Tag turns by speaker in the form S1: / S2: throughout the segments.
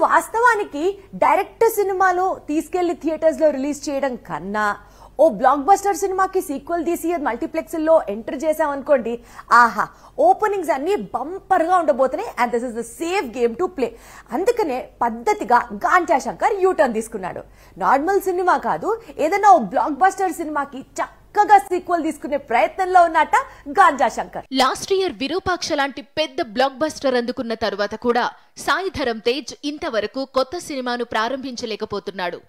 S1: వాస్తవానికి డైరెక్ట్ సినిమాలో తీసుకెళ్లి థియేటర్స్ లో రిలీజ్ చేయడం కన్నా ఓ బ్లాక్ బస్టర్ సినిమాకి సీక్వెల్ తీసి మల్టీప్లెక్స్ లో ఎంటర్ చేసాం అనుకోండి, ఆహా ఓపెనింగ్స్ అన్ని బంపర్ గా ఉండబోతున్నాయి. And this is the safe game to play. అందుకనే పద్ధతిగా గాంజా శంకర్ యూటర్న్ తీసుకున్నాడు. నార్మల్ సినిమా కాదు, ఏదైనా ఓ బ్లాక్ బస్టర్ సినిమాకి చక్కగా సీక్వెల్ తీసుకునే ప్రయత్నంలో ఉన్నట్ట గాంజా శంకర్.
S2: లాస్ట్ ఇయర్ విరూపాక్ష లాంటి పెద్ద బ్లాక్ బస్టర్ అందుకున్న తరువాత కూడా సాయి ధరమ్ తేజ్ ఇంతవరకు కొత్త సినిమాను ప్రారంభించలేకపోతున్నాడు.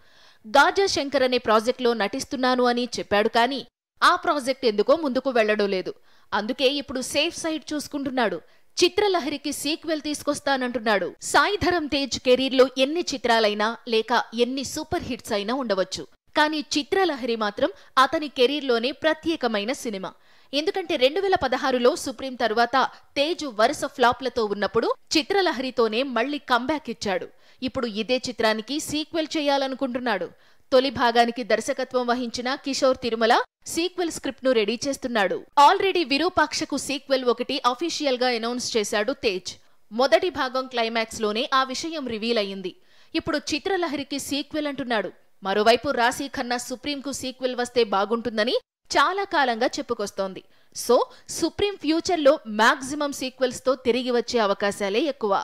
S2: గాంజా శంకర్ అనే ప్రాజెక్టులో నటిస్తున్నాను అని చెప్పాడు, కానీ ఆ ప్రాజెక్ట్ ఎందుకో ముందుకు వెళ్లడం లేదు. అందుకే ఇప్పుడు సేఫ్ సైడ్ చూసుకుంటున్నాడు. చిత్రలహరికి సీక్వెల్ తీసుకొస్తానంటున్నాడు. సాయి ధరమ్ తేజ్ కెరీర్లో ఎన్ని చిత్రాలైనా లేక ఎన్ని సూపర్ హిట్స్ అయినా ఉండవచ్చు, కానీ చిత్రలహరి మాత్రం అతని కెరీర్లోనే ప్రత్యేకమైన సినిమా. ఎందుకంటే 2016లో సుప్రీం తరువాత తేజు వరుస ఫ్లాప్లతో ఉన్నప్పుడు చిత్రలహరితోనే మళ్లీ కంబ్యాక్ ఇచ్చాడు. ఇప్పుడు ఇదే చిత్రానికి సీక్వెల్ చేయాలనుకుంటున్నాడు. తొలి భాగానికి దర్శకత్వం వహించిన కిషోర్ తిరుమల సీక్వెల్ స్క్రిప్ట్ ను రెడీ చేస్తున్నాడు. ఆల్రెడీ విరూపాక్షకు సీక్వెల్ ఒకటి అఫీషియల్ గా అనౌన్స్ చేశాడు తేజ్. మొదటి భాగం క్లైమాక్స్ లోనే ఆ విషయం రివీల్ అయ్యింది. ఇప్పుడు చిత్రలహరికి సీక్వెల్ అంటున్నాడు. మరోవైపు రాశీ ఖన్నా సుప్రీంకు సీక్వెల్ వస్తే బాగుంటుందని చాలా కాలంగా చెప్పుకొస్తోంది. సో సుప్రీం ఫ్యూచర్లో మాక్సిమం సీక్వెల్స్ తో తిరిగి వచ్చే అవకాశాలే ఎక్కువ.